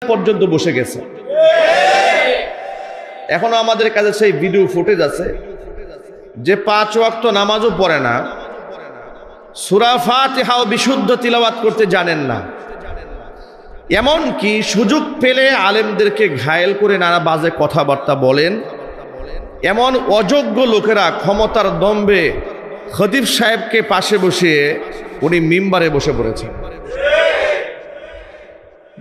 পর্যন্ত বসে গেছে। এখনো আমাদের কাছে সেই ভিডিও ফুটেজ আছে যে 5 ওয়াক্ত নামাজও পড়ে না, সূরা ফাতিহাও বিশুদ্ধ তিলাওয়াত করতে জানেন না, এমন কি সুযোগ পেলে আলেমদেরকে ঘায়েল করে নানা বাজে কথাবার্তা বলেন। এমন অযোগ্য লোকেরা ক্ষমতার দম্ভে খতিব সাহেবকে পাশে বসিয়ে উনি মিম্বারে বসে পড়েছেন।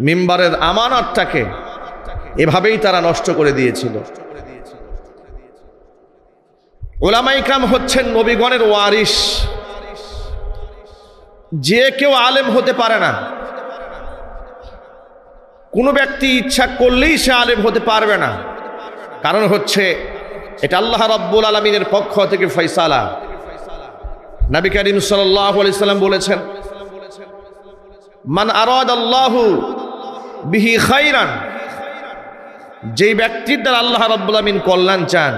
মিম্বারের আমানতটাকে এভাবেই তারা নষ্ট করে দিয়েছিল। উলামায়ে ইকরাম হচ্ছেন নবীগণের ওয়ারিস। যে কেউ আলেম হতে পারে না, কোনো ব্যক্তি ইচ্ছা করলেই সে আলেম হতে পারবে না। কারণ হচ্ছে এটা আল্লাহ রাব্বুল আলামিনের পক্ষ থেকে ফয়সালা। নবী করিম সাল্লাল্লাহু আলাইহি সাল্লাম বলেছেন, মান আরাদাল্লাহু বিহি খায়রান, যেই ব্যক্তির দ্বারা আল্লাহ রাব্বুল আলামিন কল্যাণ চান,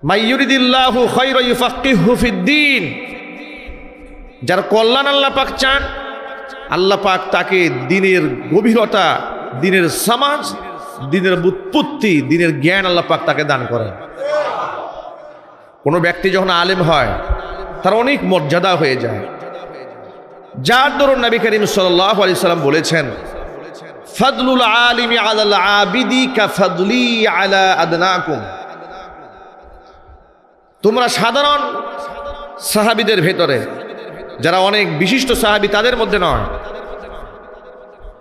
মাইয়ুরিদিল্লাহু খায়রা ইউফাক্কিহু ফিদ্দীন, যার কল্যাণ আল্লাহ পাক চান, আল্লাহ পাক তাকে দ্বীনের গভীরতা, দ্বীনের সমাজ, দ্বীনের উৎপত্তি, দ্বীনের জ্ঞান আল্লাহ পাক তাকে দান করেন। কোনো ব্যক্তি যখন আলেম হয় তার অনেক মর্যাদা হয়ে যায়, যার দরুন নবী করিম সাল্লাল্লাহু আলাইহি সাল্লাম বলেছেন, ফাদলুল আলিমি আলাল আবিদি কাফাদলি আলা আদনাকুম, তোমরা সাধারণ সাহাবীদের ভেতরে যারা অনেক বিশিষ্ট সাহাবী তাদের মধ্যে নয়,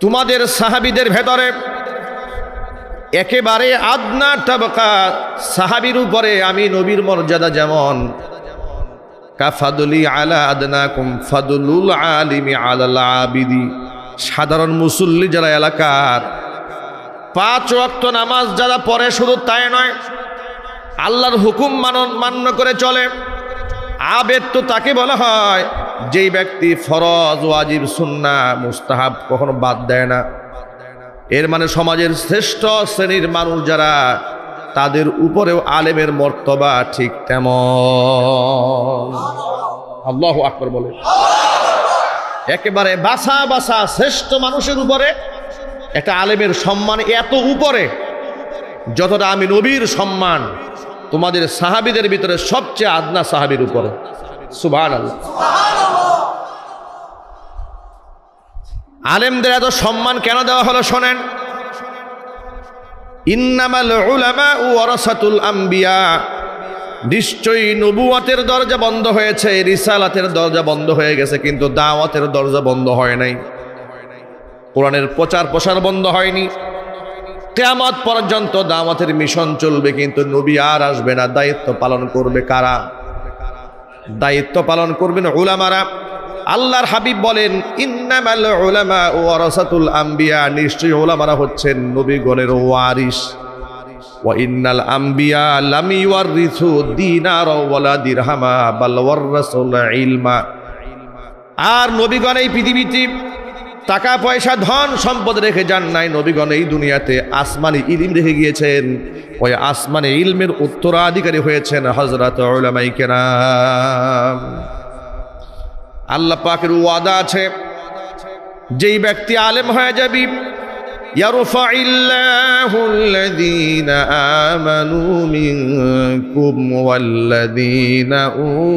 তোমাদের সাহাবীদের ভেতরে একেবারে আদনা তাবকা সাহাবীর উপরে আমি নবীর মর্যাদা যেমন, কাফাদলি আলা আদনাকুম ফাদলুল আলিমি আলাল আবিদি, সাধারণ মুসল্লি যারা এলাকার 5 ওয়াক্ত নামাজ যারা পড়ে, শুধু তাই নয় আল্লাহর হুকুম মান্য করে চলে, আবেদ তো তাকে বলা হয় যেই ব্যক্তি ফরজ, ওয়াজিব, সুন্নাহ, মুস্তাহাব কখনো বাদ দেয় না। এর মানে সমাজের শ্রেষ্ঠ শ্রেণীর মানুষ যারা, তাদের উপরেও আলেমের মর্তবা ঠিক তেমন। আল্লাহু আকবার বলে। একেবারে বাসা বাসা শ্রেষ্ঠ মানুষের উপরে একটা আলেমের সম্মান এত উপরে, যতটা আমি নবীর সম্মান তোমাদের সাহাবীদের ভিতরে সবচেয়ে আদনা সাহাবীর উপরে। সুবহানাল্লাহ। আলেমদের এত সম্মান কেন দেওয়া হলো শোনেন। ইন্নামাল উলামা ওয়ারাসাতুল আম্বিয়া, নিশ্চয়ই নবুয়তের দরজা বন্ধ হয়েছে, রিসালাতের দরজা বন্ধ হয়ে গেছে, কিন্তু দাওয়াতের দরজা বন্ধ হয় নাই। কোরআনের প্রচার প্রসার বন্ধ হয়নি। কিয়ামত পর্যন্ত দাওয়াতের মিশন চলবে, কিন্তু নবী আর আসবে না। দায়িত্ব পালন করবে কারা? দায়িত্ব পালন করবেন উলামারা। আল্লাহর হাবিব বলেন, ইন্নামাল উলামা ওয়ারাসাতুল আম্বিয়া, নিশ্চয়ই উলামারা হচ্ছেন নবীগণের ওয়ারিস। ওয়া ইন্নাল আম্বিয়া লাম ইউয়ারিসু দিনার ওয়ালা দিরহামা বাল ওয়ারাসুল ইলমা, আর নবীগণ এই পৃথিবীতে টাকা পয়সা ধন সম্পদ রেখে যান নাই। নবীগণ এই দুনিয়াতে আসমানি ইলম রেখে গিয়েছেন। ওই আসমানি ইলমের উত্তরাধিকারী হয়েছেন হযরত উলামায়ে কেরাম। আল্লাহ পাকের ওয়াদা আছে, যেই ব্যক্তি আলেম হয়ে যাবে, ইয়ারফাইল্লাহুল্লাযীনা আমানু মিনকুম ওয়াল্লাযীনা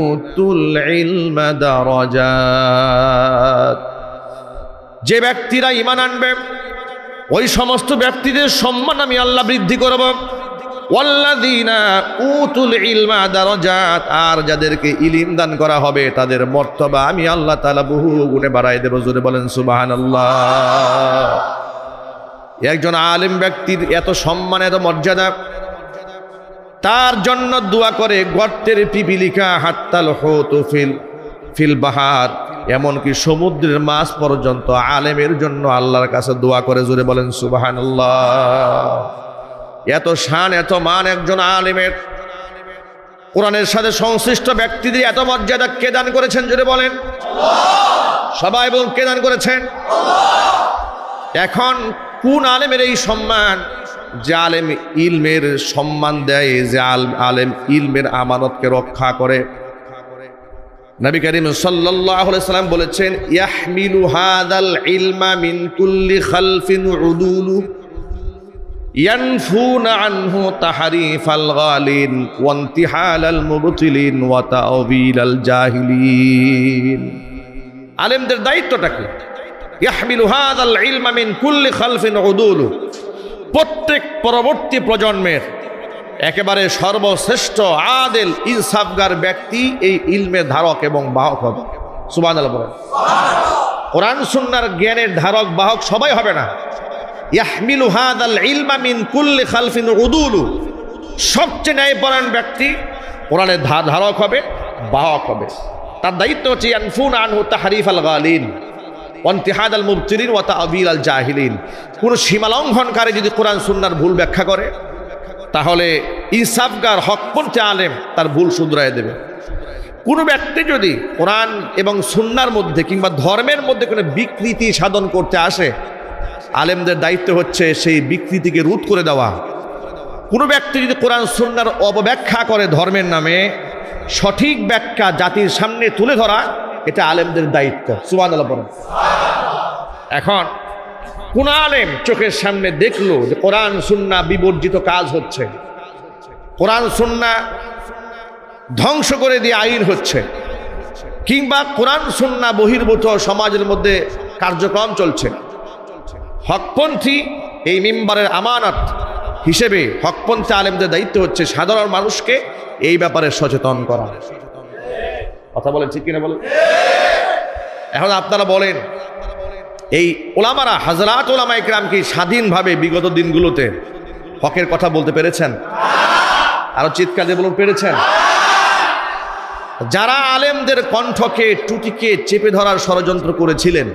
উতুল ইলমা দারাজাত, যে ব্যক্তিরা ঈমান আনবে ওই সমস্ত ব্যক্তিদের সম্মান আমি আল্লাহ বৃদ্ধি করব। ওয়াল্লাযীনা উতুল ইলমা দারাজাত, আর যাদেরকে ইলম দান করা হবে তাদের মর্তবা আমি আল্লাহ তাআলা বহু গুণে বাড়ায় দেব। জোরে বলেন সুবহানাল্লাহ। একজন আলেম ব্যক্তির এত সম্মান, এত মর্যাদা, তার জন্য দোয়া করে গর্তের পিপিলিকা, হাত্তাল হুতু ফিল বাহার, এমনকি সমুদ্রের মাছ পর্যন্ত আলেমের জন্য আল্লাহর কাছে দোয়া করে। জোরে বলেন সুবহানাল্লাহ। এত শান, এত মান একজন আলেমের। কোরআনের সাথে সংশ্লিষ্ট ব্যক্তিদের এত মর্যাদা কে দান করেছেন? জোরে বলেন আল্লাহ। সবাই বলুন, কে দান করেছেন? আল্লাহ। এখন কোন আলেমের এই সম্মান? যে আলেম ইলমের সম্মান দেয়, যে আলেম ইলমের আমানতকে রক্ষা করে। নবী করিম সাল্লাল্লাহু আলাইহি সাল্লাম বলেছেন, ইয়াহমিলু হাযাল ইলমা মিন কুল্লি খালফিন উদুলু ইয়ানফুনা আনহু তাহরিফাল গালিন ওয়া ইনতিহালাল মুবতিলিন ওয়া তা'ওয়িলাল জাহিলিন। আলেমদের দায়িত্বটা কি? ইয়াহমিলু হাযাল ইলমা মিন কুল্লি খালফিন উদুলু, প্রত্যেক পরবর্তী প্রজন্মের একেবারে সর্বশ্রেষ্ঠ আদেল ইনসাফগার ব্যক্তি এই ইলমের ধারক এবং বাহক হবে। সুবহানাল্লাহ বলেন। কোরআন সুন্নাহর জ্ঞানের ধারক বাহক সবাই হবে না। ইয়াহমিলু হাযাল ইলমা মিন কুল্লি খালফিন উদুলু, সবচেয়ে ন্যায়পরায়ণ ব্যক্তি কোরআনের ধারক হবে, বাহক হবে। তার দায়িত্ব হচ্ছে ইয়ানফুনা আনহু তাহরিফাল গালিন ওয়া ইনতিহালাল মুবতিলিন ওয়া তা'ওয়িলাল জাহিলিন। কোন সীমালঙ্ঘনকারী যদি কোরআন সুন্নাহর ভুল ব্যাখ্যা করে, তাহলে ইনসাফগার হকপন্থী আলেম তার ভুল শুধরায় দেবে। কোনো ব্যক্তি যদি কোরআন এবং সুন্নাহর মধ্যে কিংবা ধর্মের মধ্যে কোনো বিকৃতি সাধন করতে আসে, আলেমদের দায়িত্ব হচ্ছে সেই বিকৃতিকে রোধ করে দেওয়া। কোনো ব্যক্তি যদি কোরআন সুন্নাহর অপব্যাখ্যা করে ধর্মের নামে, সঠিক ব্যাখ্যা জাতির সামনে তুলে ধরা, এটা আলেমদের দায়িত্ব। সুবহানাল্লাহ বলেন। এখন কোন আলেম চোখের সামনে দেখলো যে কোরআন সুন্নাহ বিবর্জিত কাজ হচ্ছে, কোরআন সুন্নাহ ধ্বংস করে দিয়ে আইন হচ্ছে, কিংবা কোরআন সুন্নাহ বহির্ভূত সমাজের মধ্যে কার্যক্রম চলছে, হকপন্থী এই মিম্বারের আমানত হিসেবে হকপন্থী আলেমদের দায়িত্ব হচ্ছে সাধারণ মানুষকে এই ব্যাপারে সচেতন করা। কথা বলেন ঠিক কিনা বলেন? এখন আপনারা বলেন, এই ওলামারা, হযরত ওলামায়ে কেরাম কি স্বাধীনভাবে বিগত দিনগুলোতে হকের কথা বলতে পেরেছেন? আরো চিৎকার দিয়ে বলুন, পেরেছেন? যারা আলেমদের কণ্ঠকে টুটিকে চেপে ধরার ষড়যন্ত্র করেছিলেন,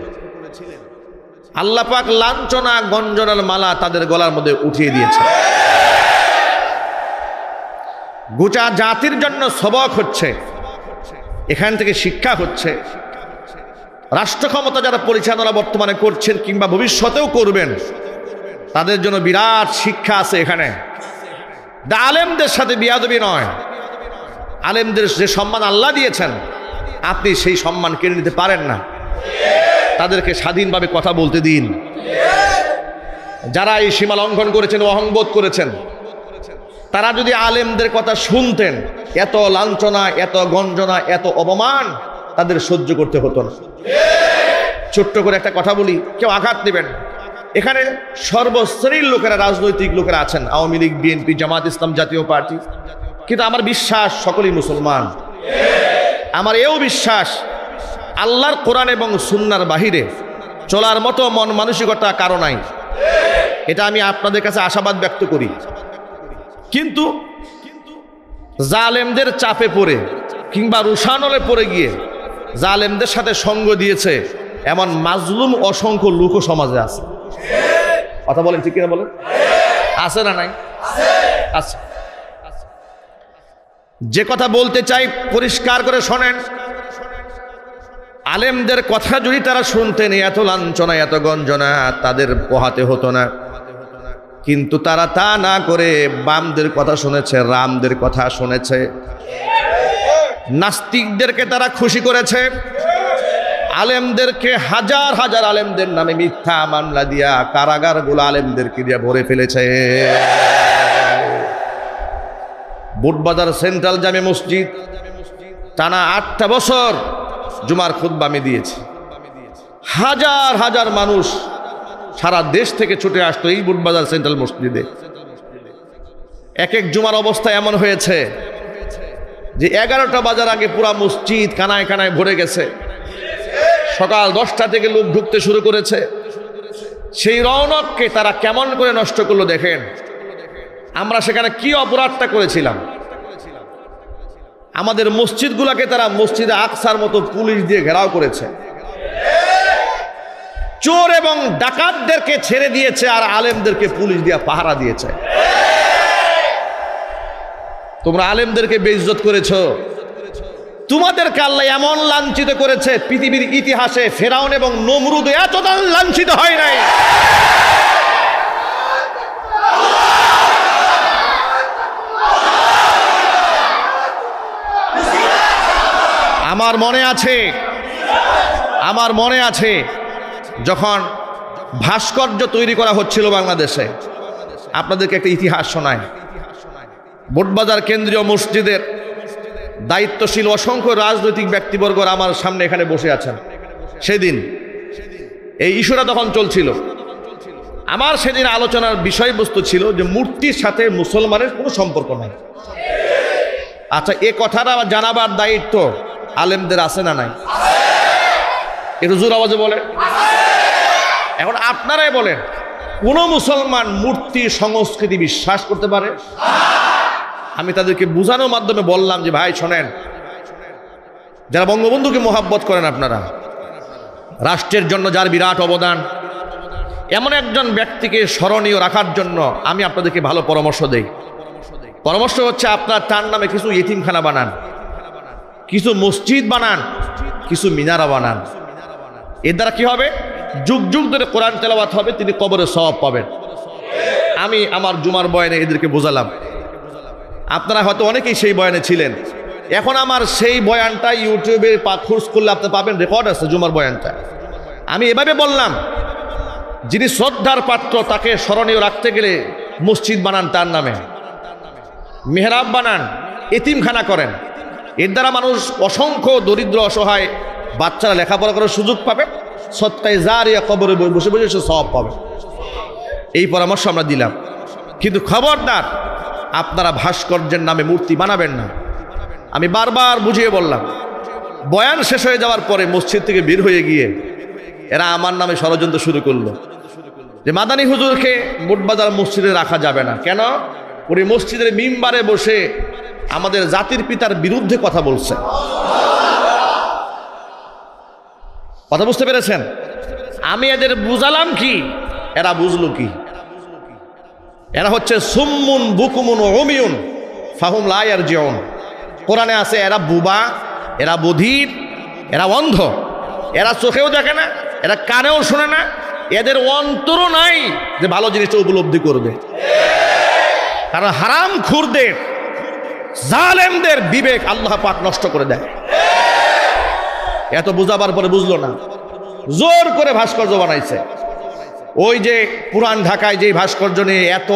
আল্লাহ পাক লাঞ্ছনা গঞ্জনার মালা তাদের গলার মধ্যে উঠিয়ে দিয়েছে। গোটা জাতির জন্য সবক হচ্ছে, এখান থেকে শিক্ষা হচ্ছে। রাষ্ট্র ক্ষমতা যারা পরিচালনা বর্তমানে করছেন কিংবা ভবিষ্যতেও করবেন, তাদের জন্য বিরাট শিক্ষা আছে এখানে। আলেমদের সাথে বিয়াদবি নয়, আলেমদের যে সম্মান আল্লাহ দিয়েছেন আপনি সেই সম্মান কেড়ে নিতে পারেন না। তাদেরকে স্বাধীনভাবে কথা বলতে দিন। যারা এই সীমা লঙ্ঘন করেছেন, অহংবোধ করেছেন, তারা যদি আলেমদের কথা শুনতেন, এত লাঞ্ছনা, এত গঞ্জনা, এত অপমান তাদের সহ্য করতে হতো না। ছোট্ট করে একটা কথা বলি, কেউ আঘাত দেবেন। এখানে সর্বশ্রেণীর লোকেরা, রাজনৈতিক লোকেরা আছেন, আওয়ামী লীগ, বিএনপি, জামাত ইসলাম, জাতীয় পার্টি, কিন্তু আমার বিশ্বাস সকলেই মুসলমান। আমার এও বিশ্বাস আল্লাহর কোরআন এবং সুন্নাহর বাহিরে চলার মতো মন মানসিকতা কারো নাই। এটা আমি আপনাদের কাছে আশাবাদ ব্যক্ত করি। কিন্তু জালেমদের চাপে পড়ে কিংবা রুশানলে পড়ে গিয়ে জালেমদের সাথে সঙ্গ দিয়েছে এমন মাজলুম অসংখ্য লোক সমাজে আছে। কথা বলেন ঠিক কিনা বলেন? আছে না নাই? আছে। যে কথা বলতে চাই পরিষ্কার করে শোনেন। আলেমদের কথা যদি তারা শুনতেন, এত লাঞ্ছনা, এত গঞ্জনা তাদের পোহাতে হতো না। কিন্তু তারা তা না করে বামদের কথা শুনেছে, রামদের কথা শুনেছে, নাস্তিকদেরকে তারা খুশি করেছে, আলেমদেরকে হাজার হাজার আলেমদের নামে মিথ্যা মামলা দিয়া কারাগারগুলো আলেমদেরকে দিয়ে ভরে ফেলেছে। বুটবাজার সেন্ট্রাল জামে মসজিদ টানা 8টা বছর জুমার খুতবা আমি দিয়েছি। হাজার হাজার মানুষ সারা দেশ থেকে ছুটে আসতো এই বুটবাজার সেন্ট্রাল মসজিদে। এক এক জুমার অবস্থা এমন হয়েছে যে 11টা বাজার আগে পুরা মসজিদ কানায় কানায় ভরে গেছে। সকাল 10টা থেকে লোক ঢুকতে শুরু করেছে। সেই রৌনককে তারা কেমন করে নষ্ট করলো দেখেন। আমরা সেখানে কি অপরাধটা করেছিলাম? আমাদের মসজিদগুলোকে তারা মসজিদে আকসার মতো পুলিশ দিয়ে ঘেরাও করেছে, চোর এবং ডাকাতদেরকে ছেড়ে দিয়েছে, আর আলেমদেরকে পুলিশ দিয়ে পাহারা দিয়েছে। তোমরা আলেমদেরকে বেইজ্জত করেছো, তোমাদেরকে আল্লাহ এমন লাঞ্ছিত করেছে পৃথিবীর ইতিহাসে ফেরাউন এবং নমরুদ এত লাঞ্ছিত হয় নাই। আমার মনে আছে যখন ভাস্কর্য তৈরি করা হচ্ছিল বাংলাদেশে, আপনাদেরকে একটা ইতিহাস শোনায়। বোটবাজার কেন্দ্রীয় মসজিদের দায়িত্বশীল অসংখ্য রাজনৈতিক ব্যক্তিবর্গরা আমার সামনে এখানে বসে আছেন। সেদিন এই ইস্যুটা তখন চলছিল। আমার সেদিন আলোচনার বিষয়বস্তু ছিল যে মূর্তির সাথে মুসলমানের কোনো সম্পর্ক নাই। আচ্ছা, এ কথাটা জানাবার দায়িত্ব আলেমদের আছে না নাই? একটু জোর আওয়াজে বলেন। এখন আপনারাই বলেন, কোন মুসলমান মূর্তি সংস্কৃতি বিশ্বাস করতে পারে? আমি তাদেরকে বোঝানোর মাধ্যমে বললাম যে ভাই শোনেন, যারা বঙ্গবন্ধুকে মোহাব্বত করেন, আপনারা রাষ্ট্রের জন্য যার বিরাট অবদান, এমন একজন ব্যক্তিকে স্মরণীয় রাখার জন্য আমি আপনাদেরকে ভালো পরামর্শ দেই। পরামর্শ হচ্ছে, আপনার তার নামে কিছু ইতিমখানা বানান, কিছু মসজিদ বানান, কিছু মিনারা বানান। এর দ্বারা কি হবে? যুগ যুগ ধরে কোরআন তেলাওয়াত হবে, তিনি কবরে সওয়াব পাবেন। আমি আমার জুমার বয়ানে এদেরকে বোঝালাম। আপনারা হয়তো অনেকেই সেই বয়ানে ছিলেন। এখন আমার সেই বয়ানটা ইউটিউবে খোঁজ করলে আপনি পাবেন, রেকর্ড আছে জুমার বয়ানটা। আমি এভাবে বললাম, যিনি শ্রদ্ধার পাত্র তাকে স্মরণীয় রাখতে গেলে মসজিদ বানান তার নামে, মেহরাব বানান, এতিমখানা করেন। এর দ্বারা মানুষ অসংখ্য দরিদ্র অসহায় বাচ্চারা লেখাপড়া করার সুযোগ পাবে, সত্তায় জারিয়া কবরে বসে বসে সে সওয়াব পাবে। এই পরামর্শ আমরা দিলাম। কিন্তু খবরদার আপনারা ভাস্কর্যের নামে মূর্তি বানাবেন না। আমি বারবার বুঝিয়ে বললাম। বয়ান শেষ হয়ে যাওয়ার পরে মসজিদ থেকে বের হয়ে গিয়ে এরা আমার নামে ষড়যন্ত্র শুরু করলো যে মাদানী হুজুরকে বোটবাজার মসজিদে রাখা যাবে না। কেন? উনি মসজিদের মিম্বারে বসে আমাদের জাতির পিতার বিরুদ্ধে কথা বলছে। কথা বুঝতে পেরেছেন? আমি এদের বুঝালাম কি, এরা বুঝলো কি? এরা হচ্ছে সুম্মুন বুকুমুন উমিয়ুন ফাহুম লা ইয়ারজিউন। কোরআনে আছে এরা বুবা, এরা বধির, এরা অন্ধ। এরা চোখেও দেখে না, এরা কানেও শোনে না, এদের অন্তরও নাই যে ভালো জিনিসটা উপলব্ধি করবে। কারণ হারাম খুরদের, জালেমদের বিবেক আল্লাহ পাক নষ্ট করে দেয়। এত বুঝাবার পরে বুঝলো না, জোর করে ভাস্কর্য বানাইছে। ওই যে পুরান ঢাকায় যে ভাস্কর্য নিয়ে এত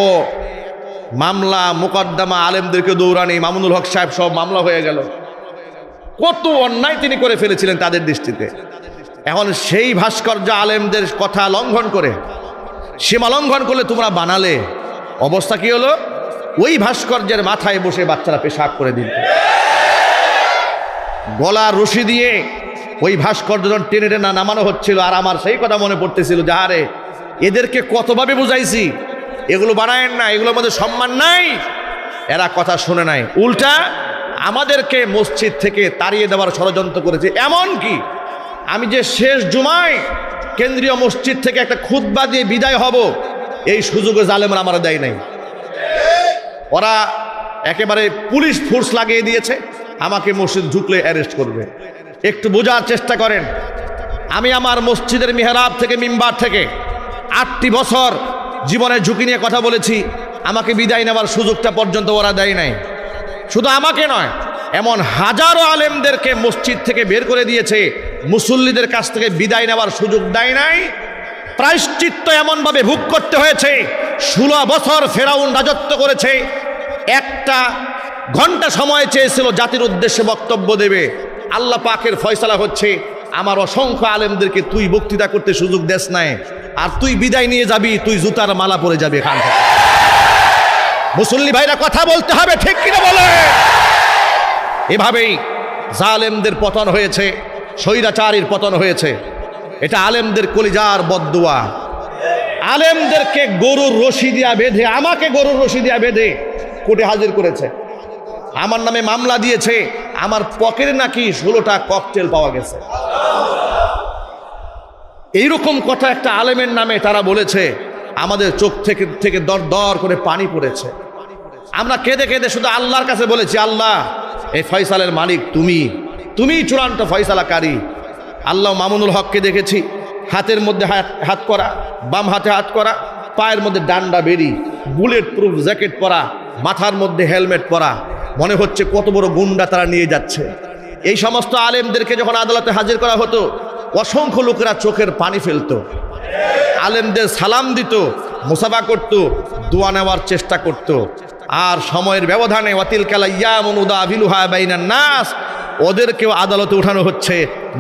মামলা মোকদ্দমা, আলেমদেরকে দৌড়ানি, মামুনুল হক সাহেব সব মামলা হয়ে গেল। কত অন্যায় তিনি করে ফেলেছিলেন তাদের দৃষ্টিতে। এখন সেই ভাস্কর্য আলেমদের কথা লঙ্ঘন করে, সীমা লঙ্ঘন করলে তোমরা বানালে, অবস্থা কি হলো? ওই ভাস্কর্যের মাথায় বসে বাচ্চারা পেশাব করে দিল। গলার রশি দিয়ে ওই ভাস্কর্য টেনে টেনে নামানো হচ্ছিল। আর আমার সেই কথা মনে পড়তেছিল যে আরে এদেরকে কতভাবে বুঝাইছি, এগুলো বানায়েন না, এগুলোর মধ্যে সম্মান নাই। এরা কথা শুনে নাই, উল্টা আমাদেরকে মসজিদ থেকে তাড়িয়ে দেওয়ার ষড়যন্ত্র করেছে। এমন কি আমি যে শেষ জুমায় কেন্দ্রীয় মসজিদ থেকে একটা খুতবা দিয়ে বিদায় হব, এই সুযোগে জালেমরা আমরা দেয় নাই। ওরা একেবারে পুলিশ ফোর্স লাগিয়ে দিয়েছে, আমাকে মসজিদ ঢুকলে অ্যারেস্ট করবে। একটু বোঝার চেষ্টা করেন। আমি আমার মসজিদের মিহরাব থেকে, মিম্বার থেকে 8টি বছর জীবনের ঝুঁকি নিয়ে কথা বলেছি। আমাকে বিদায় নেওয়ার সুযোগটা পর্যন্ত ওরা দেয় নাই। শুধু আমাকে নয়, এমন হাজারো আলেমদেরকে মসজিদ থেকে বের করে দিয়েছে, মুসল্লিদের কাছ থেকে বিদায় নেওয়ার সুযোগ দেয় নাই। প্রায়শ্চিত্ত এমনভাবে ভোগ করতে হয়েছে। 16 বছর ফেরাউন রাজত্ব করেছে। একটা ঘন্টা সময় চেয়েছিল জাতির উদ্দেশ্যে বক্তব্য দেবে। আল্লাহ পাকের ফয়সালা হচ্ছে, আমার অসংখ্য আলেমদেরকে তুই বক্তৃতা করতে সুযোগ দেস নাই, আর তুই বিদায় নিয়ে যাবি, তুই জুতার মালা পরে যাবি এখান থেকে। মুসল্লি ভাইরা কথা বলতে হবে, ঠিক কিনা বলে? এভাবেই জালেমদের পতন হয়েছে, স্বৈরাচারীর পতন হয়েছে। এটা আলেমদের কলিজার বদদুয়া। আলেমদেরকে গরুর রশি দিয়া বেঁধে, আমাকে গরুর রশি দিয়া বেঁধে কোর্টে হাজির করেছে। আমার নামে মামলা দিয়েছে। আমার পকেটে নাকি 16টা ককটেল পাওয়া গেছে। এইরকম কথা একটা আলেমের নামে তারা বলেছে। আমাদের চোখ থেকে দর দর করে পানি পড়েছে। আমরা কেঁদে কেঁদে শুধু আল্লাহর কাছে বলেছি, আল্লাহ এই ফয়সালের মালিক তুমি চূড়ান্ত ফয়সালাকারী। আল্লাহ মামুনুল হককে দেখেছি, হাতের মধ্যে হাত করা, বাম হাতে হাত করা, পায়ের মধ্যে ডান্ডা বেরি, বুলেট প্রুফ জ্যাকেট পরা, মাথার মধ্যে হেলমেট পরা, মনে হচ্ছে কত বড় গুন্ডা তারা নিয়ে যাচ্ছে। এই সমস্ত আলেমদেরকে যখন আদালতে হাজির করা হতো, অসংখ্য লোকেরা চোখের পানি ফেলত, আলেমদের সালাম দিত, মুসাফা করত, দোয়া নেওয়ার চেষ্টা করত। আর সময়ের ব্যবধানে ওয়াতিলকাল আইয়ামু নুদাবিলুহা বাইনান নাস, ওদেরকেও আদালতে উঠানো হচ্ছে,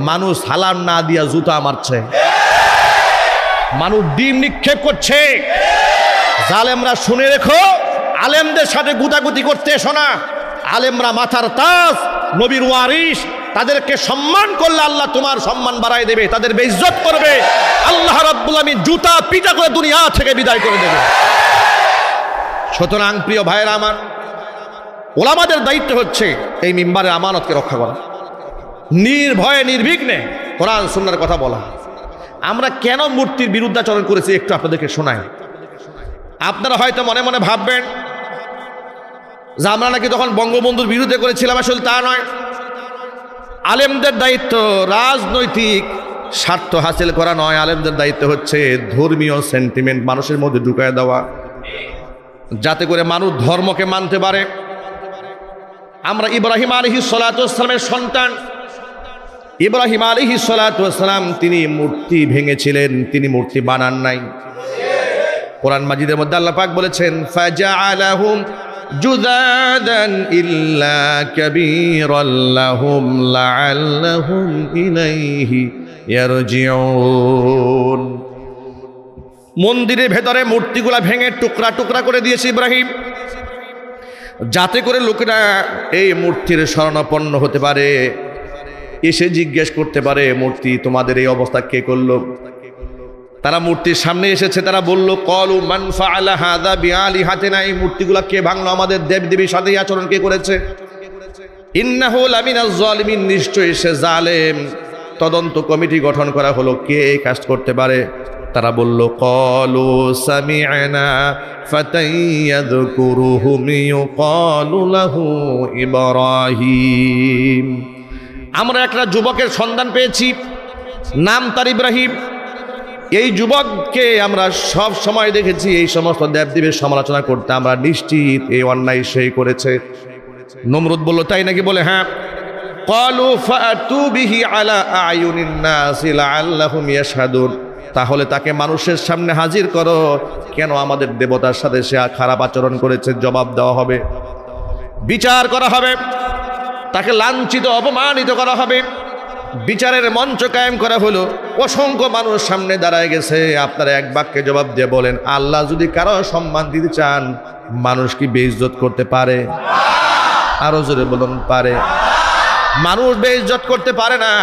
মানুষ সালাম না দিয়া জুতা মারছে, মানুষ ডিম নিক্ষেপ করছে। জালেমরা শুনে রেখো, আলেমদের সাথে গুতাগুতি করতে এসো না। আলেমরা মাথার তাজ, নবীর ওয়ারিস, তাদেরকে সম্মান করলে আল্লাহ তোমার সম্মান বাড়ায় দেবে, তাদের বেইজ্জত করবে, আল্লাহ রাব্বুল আলামিন জুতা পিটা করে দুনিয়া থেকে বিদায় করে দেবে। সুতরাং প্রিয় ভাইয়েরা আমার, ওলামাদের দায়িত্ব হচ্ছে এই মিম্বারের আমানতকে রক্ষা করা, নির্ভয়ে নির্বিঘ্নে কোরআন সুন্নাহর কথা বলা। আমরা কেন মূর্তির বিরুদ্ধাচরণ করেছি একটু আপনাদেরকে শোনাই। আপনারা হয়তো মনে মনে ভাববেন যে আমরা নাকি তখন বঙ্গবন্ধুর বিরুদ্ধে করেছিলাম, আসলে তা নয়। আলেমদের দায়িত্ব রাজনৈতিক স্বার্থ হাসিল করা নয়, আলেমদের দায়িত্ব হচ্ছে ধর্মীয় সেন্টিমেন্ট মানুষের মধ্যে ঢুকায় দেওয়া, যাতে করে মানুষ ধর্মকে মানতে পারে। আমরা ইব্রাহিম আলাইহিস সালাতু ওয়াস সালামের সন্তান, ইব্রাহিম আলাইহিস সালাতু ওয়াস সালাম তিনি মূর্তি ভেঙেছিলেন, তিনি মূর্তি বানান নাই। কোরআন মাজিদের মধ্যে আল্লাহ পাক বলেছেন ফাজআলাহুম জুদাদান ইল্লা কাবীরাল লাহুম লাআল্লাহুম ইলাইহি ইয়ারজিউন। মন্দিরের ভেতরে মূর্তিগুলা ভেঙে টুকরা টুকরা করে দিয়েছে ইব্রাহিম, যাতে করে লোকেরা এই মূর্তির শরণাপন্ন হতে পারে, এসে জিজ্ঞেস করতে পারে মূর্তি তোমাদের এই অবস্থা কে করলো। তারা মূর্তির সামনে এসেছে, তারা বলল ক্বালু মান ফাআলা হাযা বিআলিহাতিনা, এই মূর্তিগুলা কে ভাঙলো, আমাদের দেবদেবীর সাথে এই আচরণ কে করেছে। ইন্নাহু লামিনাজ জালিমিন, নিশ্চয়ই সে জালেম। তদন্ত কমিটি গঠন করা হলো, কে এই কাজ করতে পারে। তারা বলল ক্বালু সামি'না ফাতান ইয়াযকুরুহুম ইউক্বালু লাহু ইব্রাহিম, আমরা একটা যুবকের সন্ধান পেয়েছি, নাম তার ইব্রাহিম। এই যুবককে আমরা সব সময় দেখেছি এই সমস্ত দেবদেবীর সমালোচনা করতে, আমরা নিশ্চিত এই অন্যায় সেই করেছে। নমরুদ বলল তাই নাকি, বলে হ্যাঁ। ক্বালু ফাতু বিহি আলা আয়ুনিন নাস লাআল্লাহুম ইয়াশহাদুন, তাহলে তাকে মানুষের সামনে হাজির করো, কেন আমাদের দেবতার সাথে সে খারাপ আচরণ করেছে জবাব দেওয়া হবে, বিচার করা হবে, তাকে লাঞ্ছিত অপমানিত করা হবে। বিচারের মঞ্চ কায়েম করা হলো, অসংখ্য মানুষ সামনে দাঁড়ায় গেছে। আপনারা এক বাক্যে জবাব দিয়ে বলেন, আল্লাহ যদি কারো সম্মান দিতে চান মানুষ কি বেইজ্জত করতে পারে? আরো জোরে বলুন, পারে। মানুষ বেইজ্জত করতে পারে না।